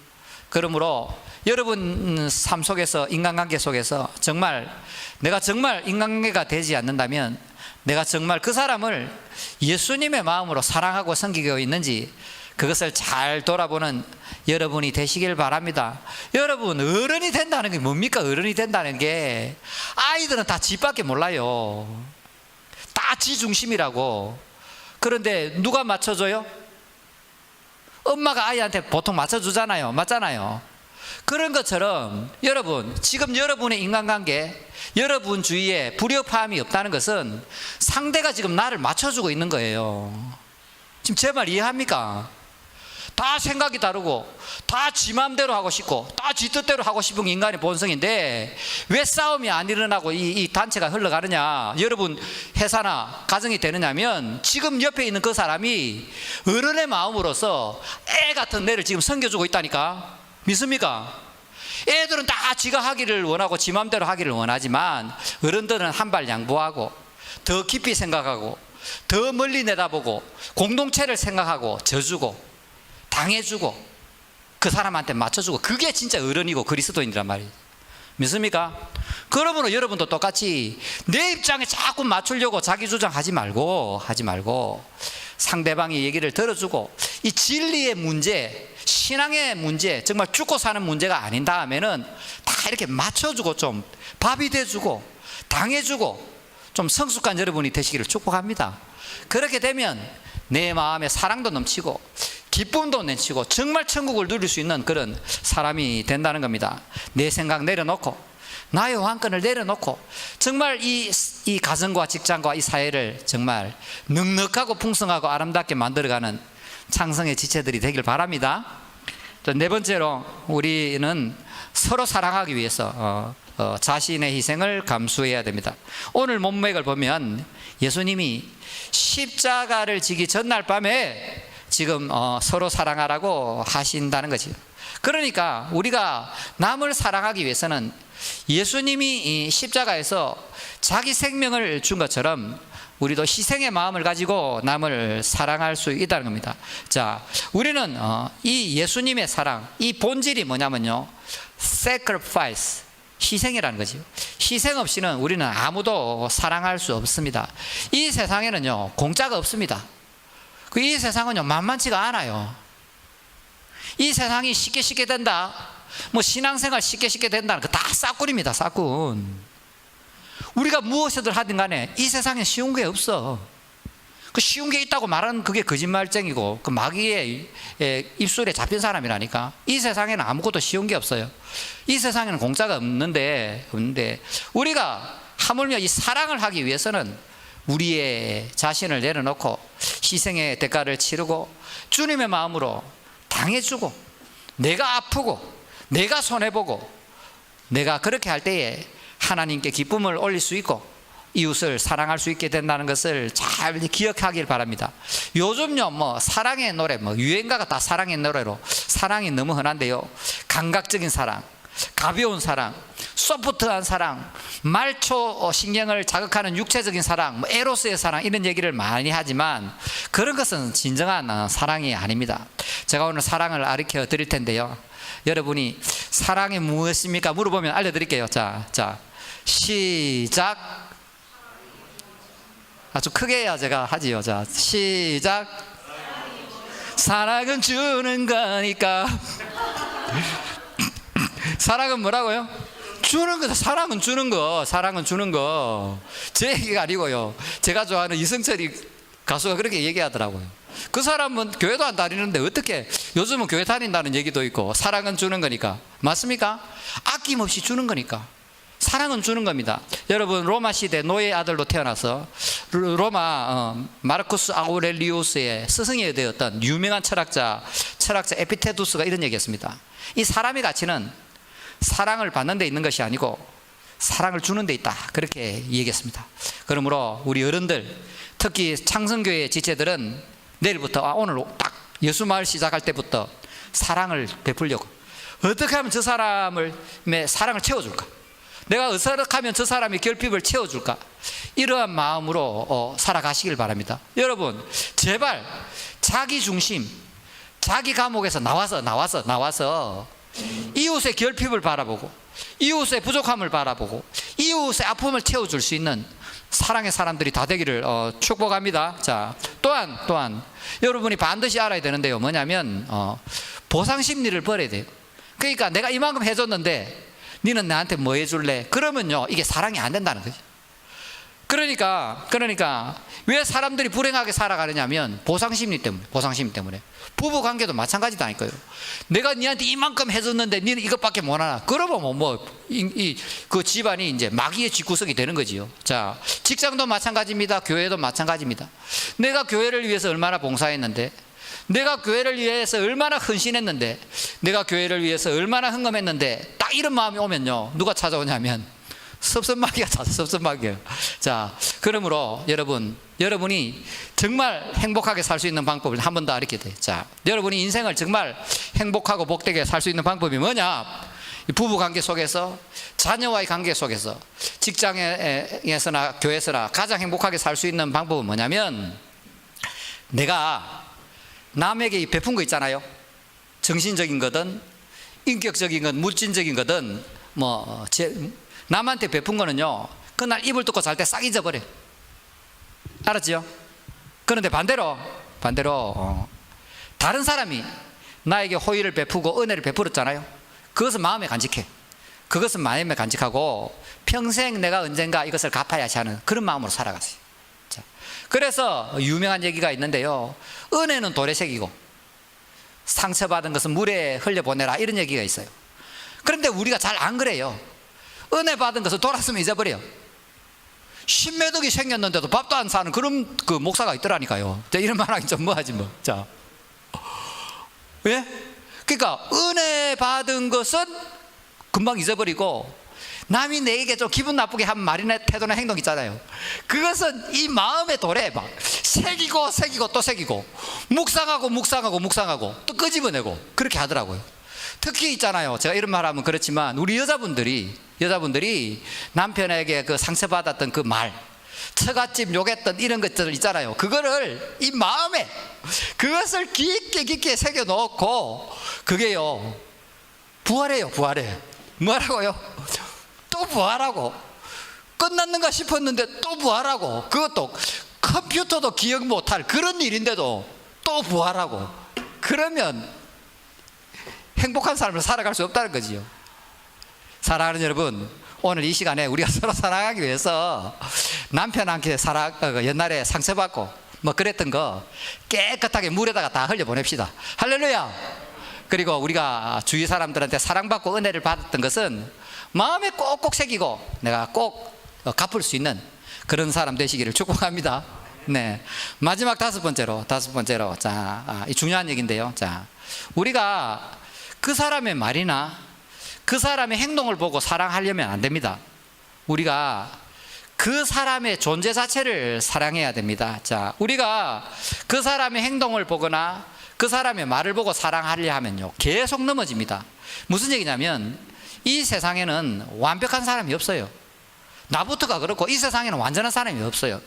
그러므로 여러분 삶 속에서, 인간관계 속에서 정말 내가 정말 인간관계가 되지 않는다면 내가 정말 그 사람을 예수님의 마음으로 사랑하고 섬기고 있는지 그것을 잘 돌아보는 여러분이 되시길 바랍니다. 여러분, 어른이 된다는 게 뭡니까? 어른이 된다는 게 아이들은 다 지밖에 몰라요. 다 지 중심이라고. 그런데 누가 맞춰줘요? 엄마가 아이한테 보통 맞춰주잖아요. 맞잖아요. 그런 것처럼 여러분, 지금 여러분의 인간관계, 여러분 주위에 불협화음이 없다는 것은 상대가 지금 나를 맞춰주고 있는 거예요. 지금 제 말 이해합니까? 다 생각이 다르고 다 지 마음대로 하고 싶고 다 지 뜻대로 하고 싶은 게 인간의 본성인데 왜 싸움이 안 일어나고 이 단체가 흘러가느냐, 여러분 회사나 가정이 되느냐면 지금 옆에 있는 그 사람이 어른의 마음으로서 애 같은 내를 지금 섬겨주고 있다니까. 믿습니까? 애들은 다 지가 하기를 원하고 지 마음대로 하기를 원하지만 어른들은 한 발 양보하고 더 깊이 생각하고 더 멀리 내다보고 공동체를 생각하고 져주고 당해주고 그 사람한테 맞춰주고, 그게 진짜 어른이고 그리스도인이란 말이에요. 믿습니까? 그러므로 여러분도 똑같이 내 입장에 자꾸 맞추려고 자기 주장하지 말고 상대방의 얘기를 들어주고, 이 진리의 문제, 신앙의 문제, 정말 죽고 사는 문제가 아닌 다음에는 다 이렇게 맞춰주고 좀 밥이 돼주고 당해주고 좀 성숙한 여러분이 되시기를 축복합니다. 그렇게 되면 내 마음에 사랑도 넘치고 기쁨도 넘치고 정말 천국을 누릴 수 있는 그런 사람이 된다는 겁니다. 내 생각 내려놓고 나의 왕권을 내려놓고 정말 이 가정과 직장과 이 사회를 정말 넉넉하고 풍성하고 아름답게 만들어가는 창성의 지체들이 되길 바랍니다. 네 번째로 우리는 서로 사랑하기 위해서 자신의 희생을 감수해야 됩니다. 오늘 본맥을 보면 예수님이 십자가를 지기 전날 밤에 지금 서로 사랑하라고 하신다는 거죠. 그러니까 우리가 남을 사랑하기 위해서는 예수님이 이 십자가에서 자기 생명을 준 것처럼 우리도 희생의 마음을 가지고 남을 사랑할 수 있다는 겁니다. 자, 우리는 이 예수님의 사랑, 이 본질이 뭐냐면요, sacrifice, 희생이라는 거죠. 희생 없이는 우리는 아무도 사랑할 수 없습니다. 이 세상에는요 공짜가 없습니다. 이 세상은요 만만치가 않아요. 이 세상이 쉽게 된다, 뭐 신앙생활 쉽게 된다는 거 다 싹군입니다. 싹군. 우리가 무엇이든 하든 간에 이 세상에 쉬운 게 없어. 그 쉬운 게 있다고 말하는 그게 거짓말쟁이고 그 마귀의 입술에 잡힌 사람이라니까. 이 세상에는 아무것도 쉬운 게 없어요. 이 세상에는 공짜가 없는데 우리가 하물며 이 사랑을 하기 위해서는 우리의 자신을 내려놓고 희생의 대가를 치르고 주님의 마음으로 당해주고 내가 아프고 내가 손해보고 내가 그렇게 할 때에 하나님께 기쁨을 올릴 수 있고 이웃을 사랑할 수 있게 된다는 것을 잘 기억하길 바랍니다. 요즘요 뭐 사랑의 노래, 뭐 유행가가 다 사랑의 노래로, 사랑이 너무 흔한데요, 감각적인 사랑, 가벼운 사랑, 소프트한 사랑, 말초 신경을 자극하는 육체적인 사랑, 뭐 에로스의 사랑, 이런 얘기를 많이 하지만 그런 것은 진정한 사랑이 아닙니다. 제가 오늘 사랑을 가르쳐 드릴 텐데요, 여러분이 사랑이 무엇입니까? 물어보면 알려드릴게요. 자 시작. 아주 크게 해야 제가 하지요. 자 시작. 사랑은 주는 거니까. 사랑은 뭐라고요? 주는 거다. 사랑은 주는 거. 사랑은 주는 거. 제 얘기가 아니고요, 제가 좋아하는 이승철이 가수가 그렇게 얘기하더라고요. 그 사람은 교회도 안 다니는데 어떻게 요즘은 교회 다닌다는 얘기도 있고 사랑은 주는 거니까. 맞습니까? 아낌없이 주는 거니까. 사랑은 주는 겁니다. 여러분, 로마 시대 노예 아들로 태어나서 로마 마르쿠스 아우렐리우스의 스승이 되었던 유명한 철학자 에피테두스가 이런 얘기했습니다. 이 사람의 가치는 사랑을 받는 데 있는 것이 아니고 사랑을 주는 데 있다, 그렇게 얘기했습니다. 그러므로 우리 어른들, 특히 창성교회 지체들은 내일부터, 오늘 딱 예수마을 시작할 때부터 사랑을 베풀려고, 어떻게 하면 저 사람의 사랑을 채워줄까, 내가 어떻게 하면 저 사람의 결핍을 채워줄까, 이러한 마음으로 살아가시길 바랍니다. 여러분, 제발 자기 중심, 자기 감옥에서 나와서 이웃의 결핍을 바라보고, 이웃의 부족함을 바라보고, 이웃의 아픔을 채워줄 수 있는 사랑의 사람들이 다 되기를 축복합니다. 자, 또한 여러분이 반드시 알아야 되는데요, 뭐냐면 보상 심리를 버려야 돼요. 그러니까 내가 이만큼 해줬는데 너는 나한테 뭐 해줄래? 그러면요, 이게 사랑이 안 된다는 거죠. 그러니까 왜 사람들이 불행하게 살아가느냐면 보상 심리 때문에. 부부 관계도 마찬가지다니까요. 내가 니한테 이만큼 해줬는데 니는 이것밖에 못 하나, 그러면 그 집안이 이제 마귀의 집구석이 되는 거지요. 자, 직장도 마찬가지입니다. 교회도 마찬가지입니다. 내가 교회를 위해서 얼마나 봉사했는데, 내가 교회를 위해서 얼마나 헌신했는데, 내가 교회를 위해서 얼마나 헌금했는데, 딱 이런 마음이 오면요, 누가 찾아오냐면 섭섭마귀가 섭섭마귀예요. 자, 그러므로 여러분이 정말 행복하게 살 수 있는 방법을 한 번 더 알게 돼요. 자, 여러분이 인생을 정말 행복하고 복되게 살 수 있는 방법이 뭐냐? 부부 관계 속에서, 자녀와의 관계 속에서, 직장에서나 교회에서나 가장 행복하게 살 수 있는 방법은 뭐냐면, 내가 남에게 베푼 거 있잖아요. 정신적인 거든 인격적인 건, 물질적인 거든, 남한테 베푼 거는요, 그날 이불 덮고 잘 때 싹 잊어버려. 알았지요? 그런데 반대로 다른 사람이 나에게 호의를 베푸고 은혜를 베풀었잖아요. 그것은 마음에 간직해. 그것은 마음에 간직하고 평생 내가 언젠가 이것을 갚아야지 하는 그런 마음으로 살아갔어요. 자, 그래서 유명한 얘기가 있는데요, 은혜는 돌에 새기고 상처받은 것은 물에 흘려보내라, 이런 얘기가 있어요. 그런데 우리가 잘 안 그래요. 은혜 받은 것을 돌았으면 잊어버려. 신매덕이 생겼는데도 밥도 안 사는 그런 그 목사가 있더라니까요. 이런 말 하기 좀 뭐하지 뭐. 자, 왜? 그러니까 은혜 받은 것은 금방 잊어버리고, 남이 내게 좀 기분 나쁘게 한 말이나 태도나 행동 있잖아요. 그것은 이 마음의 돌에 막 새기고 또 새기고, 묵상하고 또 끄집어내고, 그렇게 하더라고요. 특히 있잖아요, 제가 이런 말 하면 그렇지만, 우리 여자분들이 남편에게 그 상처받았던 그 말, 처갓집 욕했던 이런 것들 있잖아요. 그거를 이 마음에, 그것을 깊게 새겨 넣고, 그게요, 부활해요. 뭐라고요? 또 부활하고, 끝났는가 싶었는데 또 부활하고, 그것도 컴퓨터도 기억 못할 그런 일인데도 또 부활하고, 그러면 행복한 삶을 살아갈 수 없다는 거지요. 사랑하는 여러분, 오늘 이 시간에 우리가 서로 사랑하기 위해서 남편한테 옛날에 상처받고 그랬던 거 깨끗하게 물에다가 다 흘려보냅시다. 할렐루야. 그리고 우리가 주위 사람들한테 사랑받고 은혜를 받았던 것은 마음에 꼭꼭 새기고 내가 꼭 갚을 수 있는 그런 사람 되시기를 축복합니다. 네, 마지막 다섯 번째로 자, 이 중요한 얘기인데요. 자, 우리가 그 사람의 말이나 그 사람의 행동을 보고 사랑하려면 안 됩니다. 우리가 그 사람의 존재 자체를 사랑해야 됩니다. 자, 우리가 그 사람의 행동을 보거나 그 사람의 말을 보고 사랑하려 하면요, 계속 넘어집니다. 무슨 얘기냐면, 이 세상에는 완벽한 사람이 없어요. 나부터가 그렇고 이 세상에는 완전한 사람이 없어요.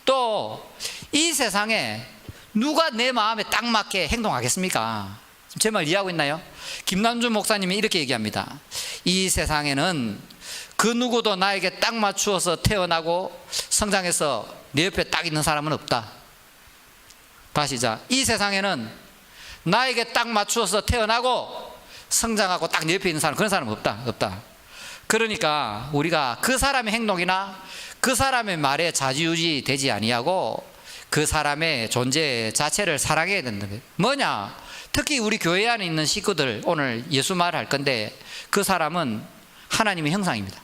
또 이 세상에 누가 내 마음에 딱 맞게 행동하겠습니까? 제 말 이해하고 있나요? 김남준 목사님이 이렇게 얘기합니다. 이 세상에는 그 누구도 나에게 딱 맞추어서 태어나고 성장해서 내 옆에 딱 있는 사람은 없다. 다시 자, 이 세상에는 나에게 딱 맞추어서 태어나고 성장하고 딱 내 옆에 있는 사람, 그런 사람은 없다. 그러니까 우리가 그 사람의 행동이나 그 사람의 말에 좌지우지 되지 아니하고 그 사람의 존재 자체를 사랑해야 된다. 뭐냐? 특히 우리 교회 안에 있는 식구들, 오늘 예수 말할 건데, 그 사람은 하나님의 형상입니다.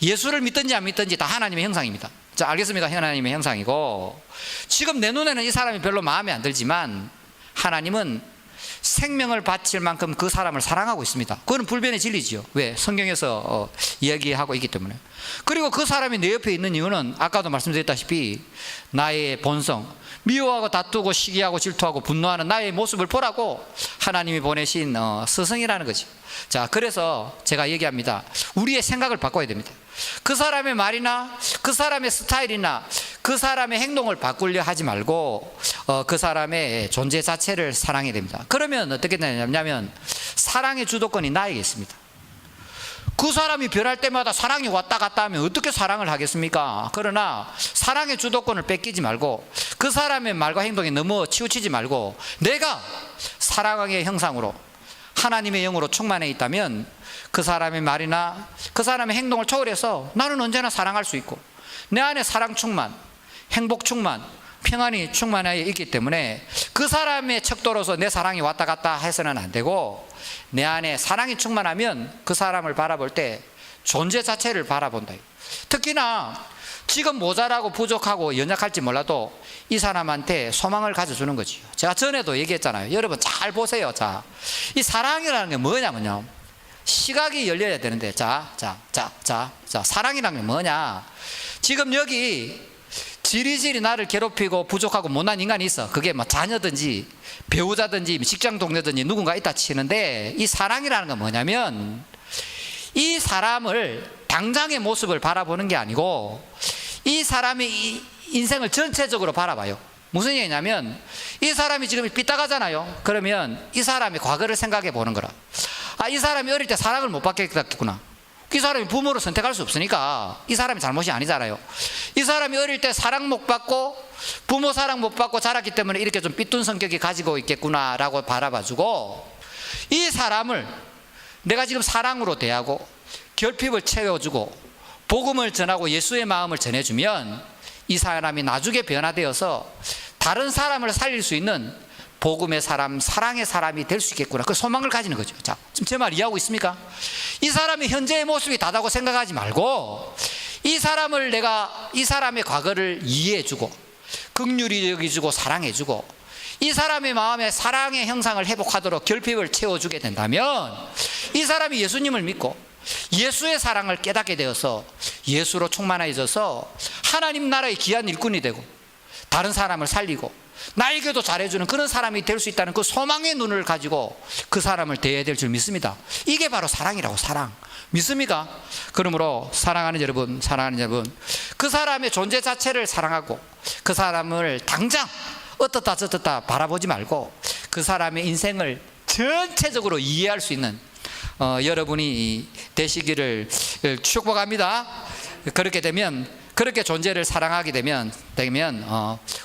예수를 믿든지 안 믿든지 다 하나님의 형상입니다. 자, 알겠습니까? 하나님의 형상이고, 지금 내 눈에는 이 사람이 별로 마음에 안 들지만 하나님은 생명을 바칠 만큼 그 사람을 사랑하고 있습니다. 그거는 불변의 진리지요. 왜? 성경에서 이야기하고 있기 때문에. 그리고 그 사람이 내 옆에 있는 이유는 아까도 말씀드렸다시피 나의 본성, 미워하고 다투고 시기하고 질투하고 분노하는 나의 모습을 보라고 하나님이 보내신 스승이라는 거죠. 자, 그래서 제가 얘기합니다. 우리의 생각을 바꿔야 됩니다. 그 사람의 말이나 그 사람의 스타일이나 그 사람의 행동을 바꾸려 하지 말고 그 사람의 존재 자체를 사랑해야 됩니다. 그러면 어떻게 되냐면 사랑의 주도권이 나에게 있습니다. 그 사람이 변할 때마다 사랑이 왔다 갔다 하면 어떻게 사랑을 하겠습니까? 그러나 사랑의 주도권을 뺏기지 말고 그 사람의 말과 행동에 너무 치우치지 말고 내가 사랑의 형상으로 하나님의 영으로 충만해 있다면 그 사람의 말이나 그 사람의 행동을 초월해서 나는 언제나 사랑할 수 있고 내 안에 사랑 충만, 행복 충만, 평안이 충만하여 있기 때문에 그 사람의 척도로서 내 사랑이 왔다 갔다 해서는 안 되고 내 안에 사랑이 충만하면 그 사람을 바라볼 때 존재 자체를 바라본다. 특히나 지금 모자라고 부족하고 연약할지 몰라도 이 사람한테 소망을 가져주는 거지요. 제가 전에도 얘기했잖아요. 여러분 잘 보세요. 자, 이 사랑이라는 게 뭐냐면요, 시각이 열려야 되는데 자, 사랑이라는 게 뭐냐. 지금 여기 지리지리 나를 괴롭히고 부족하고 못난 인간이 있어. 그게 뭐 자녀든지 배우자든지 직장 동료든지 누군가 있다 치는데, 이 사랑이라는 건 뭐냐면 이 사람을 당장의 모습을 바라보는 게 아니고 이 사람의 인생을 전체적으로 바라봐요. 무슨 얘기냐면 이 사람이 지금 삐딱하잖아요. 그러면 이 사람의 과거를 생각해 보는 거라. 아, 이 사람이 어릴 때 사랑을 못 받겠구나. 이 사람이 부모를 선택할 수 없으니까 이 사람이 잘못이 아니잖아요. 이 사람이 어릴 때 사랑 못 받고 부모 사랑 못 받고 자랐기 때문에 이렇게 좀 삐뚤 성격이 가지고 있겠구나라고 바라봐주고, 이 사람을 내가 지금 사랑으로 대하고 결핍을 채워주고 복음을 전하고 예수의 마음을 전해주면 이 사람이 나중에 변화되어서 다른 사람을 살릴 수 있는 복음의 사람, 사랑의 사람이 될 수 있겠구나. 그 소망을 가지는 거죠. 자, 지금 제 말 이해하고 있습니까? 이 사람이 현재의 모습이 다다고 생각하지 말고 이 사람을 내가 이 사람의 과거를 이해해주고 긍휼히 여기주고 사랑해주고 이 사람의 마음에 사랑의 형상을 회복하도록 결핍을 채워주게 된다면 이 사람이 예수님을 믿고 예수의 사랑을 깨닫게 되어서 예수로 충만해져서 하나님 나라의 귀한 일꾼이 되고 다른 사람을 살리고 나에게도 잘해주는 그런 사람이 될 수 있다는 그 소망의 눈을 가지고 그 사람을 대해야 될 줄 믿습니다. 이게 바로 사랑이라고. 사랑 믿습니까? 그러므로 사랑하는 여러분, 그 사람의 존재 자체를 사랑하고 그 사람을 당장 어떻다 저떻다 바라보지 말고 그 사람의 인생을 전체적으로 이해할 수 있는 여러분이 되시기를 축복합니다. 그렇게 되면, 그렇게 존재를 사랑하게 되면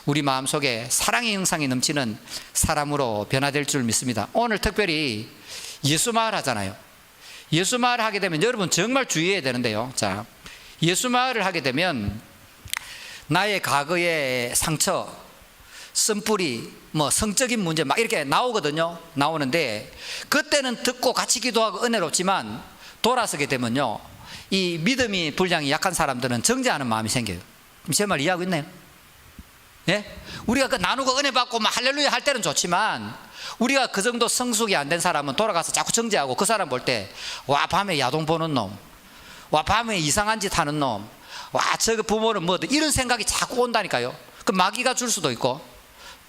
우리 마음속에 사랑의 형상이 넘치는 사람으로 변화될 줄 믿습니다. 오늘 특별히 예수마을 하잖아요. 예수마을 하게 되면 여러분 정말 주의해야 되는데요. 자, 예수마을을 하게 되면 나의 과거의 상처, 쓴뿌리, 뭐 성적인 문제 막 이렇게 나오거든요. 나오는데 그때는 듣고 같이 기도하고 은혜롭지만 돌아서게 되면요, 이 믿음이 분량이 약한 사람들은 정죄하는 마음이 생겨요. 제 말 이해하고 있나요? 예? 우리가 그 나누고 은혜 받고 막 할렐루야 할 때는 좋지만 우리가 그 정도 성숙이 안 된 사람은 돌아가서 자꾸 정죄하고 그 사람 볼 때 와 밤에 야동 보는 놈, 와 밤에 이상한 짓 하는 놈, 와 저 부모는 뭐 이런 생각이 자꾸 온다니까요. 그 마귀가 줄 수도 있고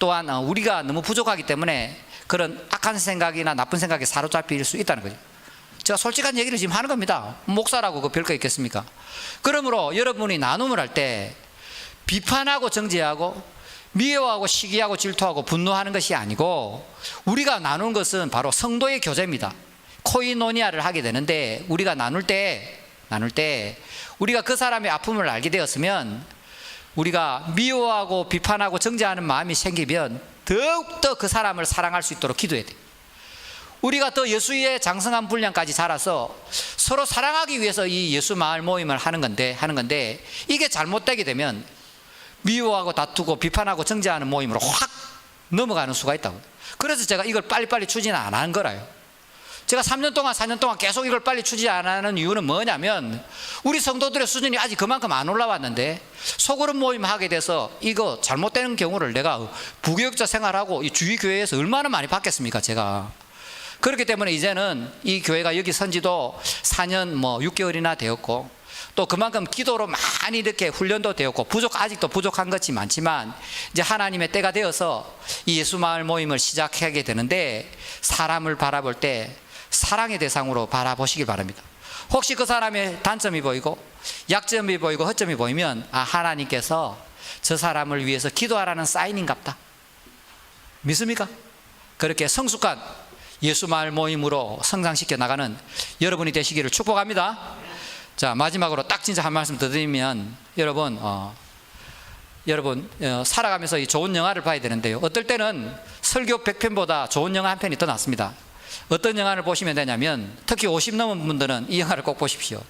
또한 우리가 너무 부족하기 때문에 그런 악한 생각이나 나쁜 생각에 사로잡힐 수 있다는 거죠. 제가 솔직한 얘기를 지금 하는 겁니다. 목사라고 그 별거 있겠습니까? 그러므로 여러분이 나눔을 할 때 비판하고 정죄하고 미워하고 시기하고 질투하고 분노하는 것이 아니고 우리가 나누는 것은 바로 성도의 교제입니다. 코이노니아를 하게 되는데 우리가 나눌 때 우리가 그 사람의 아픔을 알게 되었으면 우리가 미워하고 비판하고 정죄하는 마음이 생기면 더욱더 그 사람을 사랑할 수 있도록 기도해야 돼요. 우리가 더 예수의 장성한 분량까지 자라서 서로 사랑하기 위해서 이 예수 마을 모임을 하는 건데 이게 잘못되게 되면 미워하고 다투고 비판하고 정죄하는 모임으로 확 넘어가는 수가 있다고. 그래서 제가 이걸 빨리빨리 추진을 안 한 거라요. 제가 3년 동안 4년 동안 계속 이걸 빨리 추진 안 하는 이유는 뭐냐면 우리 성도들의 수준이 아직 그만큼 안 올라왔는데 소그룹 모임 하게 돼서 이거 잘못되는 경우를 내가 부교육자 생활하고 이 주위 교회에서 얼마나 많이 받겠습니까 제가. 그렇기 때문에 이제는 이 교회가 여기 선지도 4년 6개월이나 되었고 또 그만큼 기도로 많이 이렇게 훈련도 되었고 아직도 부족한 것이 많지만 이제 하나님의 때가 되어서 이 예수마을 모임을 시작하게 되는데 사람을 바라볼 때 사랑의 대상으로 바라보시길 바랍니다. 혹시 그 사람의 단점이 보이고 약점이 보이고 허점이 보이면 하나님께서 저 사람을 위해서 기도하라는 사인인갑다. 믿습니까? 그렇게 성숙한 예수마을 모임으로 성장시켜 나가는 여러분이 되시기를 축복합니다. 자, 마지막으로 딱 진짜 한 말씀 더 드리면 여러분 살아가면서 이 좋은 영화를 봐야 되는데요, 어떨 때는 설교 100편보다 좋은 영화 한 편이 더 낫습니다. 어떤 영화를 보시면 되냐면 특히 50 넘은 분들은 이 영화를 꼭 보십시오.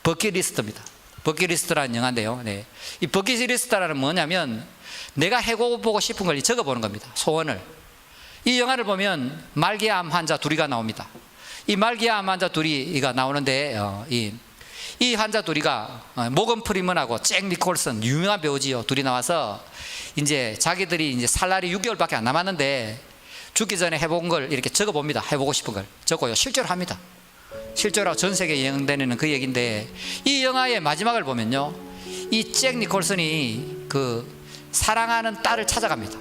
버킷리스트입니다. 버킷리스트라는 영화인데요, 네. 이 버킷리스트라는 뭐냐면 내가 해보고 싶은 걸 적어보는 겁니다. 소원을. 이 영화를 보면 말기암 환자 둘이가 나옵니다. 이 말기암 환자 둘이가 나오는데 이 환자 둘이가 모건 프리먼하고 잭 니콜슨 유명한 배우지요. 둘이 나와서 이제 자기들이 이제 살 날이 6개월밖에 안 남았는데 죽기 전에 해본 걸 이렇게 적어봅니다. 해보고 싶은 걸 적고요. 실제로 합니다. 실제로 전 세계에 예언되는 그 얘기인데 이 영화의 마지막을 보면요, 이 잭 니콜슨이 그 사랑하는 딸을 찾아갑니다.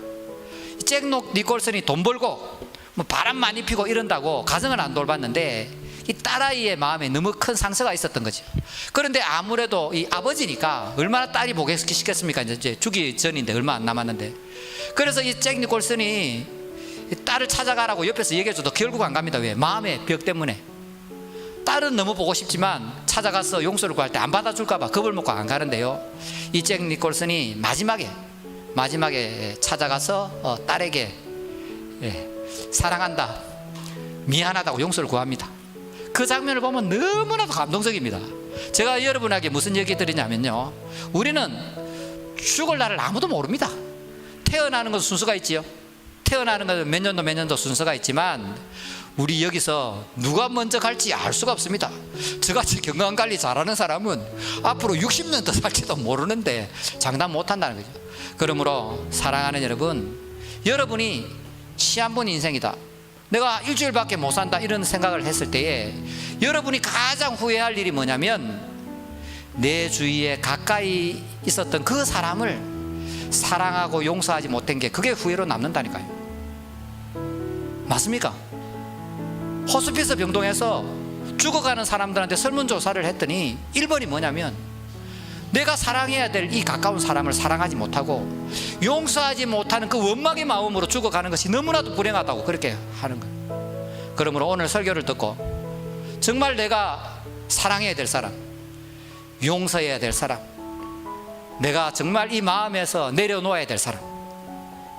잭 니콜슨이 돈 벌고 바람 많이 피고 이런다고 가정을 안 돌봤는데 이 딸아이의 마음에 너무 큰 상처가 있었던 거죠. 그런데 아무래도 이 아버지니까 얼마나 딸이 보게 시켰습니까? 이제 죽기 전인데 얼마 안 남았는데. 그래서 이 잭 니콜슨이 딸을 찾아가라고 옆에서 얘기해줘도 결국 안 갑니다. 왜? 마음의 벽 때문에. 딸은 너무 보고 싶지만 찾아가서 용서를 구할 때 안 받아줄까봐 겁을 먹고 안 가는데요, 이 잭 니콜슨이 마지막에 찾아가서 딸에게 사랑한다, 미안하다고 용서를 구합니다. 그 장면을 보면 너무나도 감동적입니다. 제가 여러분에게 무슨 얘기 드리냐면요, 우리는 죽을 날을 아무도 모릅니다. 태어나는 것도 순서가 있지요. 태어나는 것은 몇 년도 순서가 있지만 우리 여기서 누가 먼저 갈지 알 수가 없습니다. 저같이 건강관리 잘하는 사람은 앞으로 60년 더 살지도 모르는데 장담 못한다는 거죠. 그러므로 사랑하는 여러분, 여러분이 시한번 인생이다, 내가 일주일밖에 못 산다, 이런 생각을 했을 때에 여러분이 가장 후회할 일이 뭐냐면 내 주위에 가까이 있었던 그 사람을 사랑하고 용서하지 못한 게, 그게 후회로 남는다니까요. 맞습니까? 호스피스 병동에서 죽어가는 사람들한테 설문조사를 했더니 1번이 뭐냐면 내가 사랑해야 될 이 가까운 사람을 사랑하지 못하고 용서하지 못하는 그 원망의 마음으로 죽어가는 것이 너무나도 불행하다고 그렇게 하는 거예요. 그러므로 오늘 설교를 듣고 정말 내가 사랑해야 될 사람, 용서해야 될 사람, 내가 정말 이 마음에서 내려놓아야 될 사람,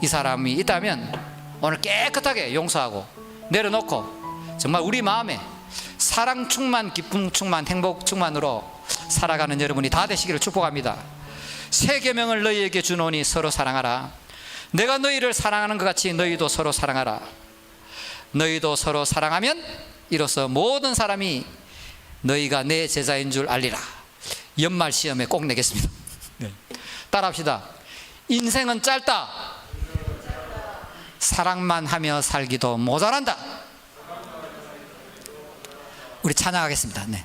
이 사람이 있다면 오늘 깨끗하게 용서하고 내려놓고 정말 우리 마음에 사랑 충만, 기쁨 충만, 행복 충만으로 살아가는 여러분이 다 되시기를 축복합니다. 새 계명을 너희에게 주노니 서로 사랑하라. 내가 너희를 사랑하는 것 같이 너희도 서로 사랑하라. 너희도 서로 사랑하면 이로써 모든 사람이 너희가 내 제자인 줄 알리라. 연말 시험에 꼭 내겠습니다. 네. 따라합시다. 인생은 짧다. 사랑만 하며 살기도 모자란다. 우리 찬양하겠습니다. 네.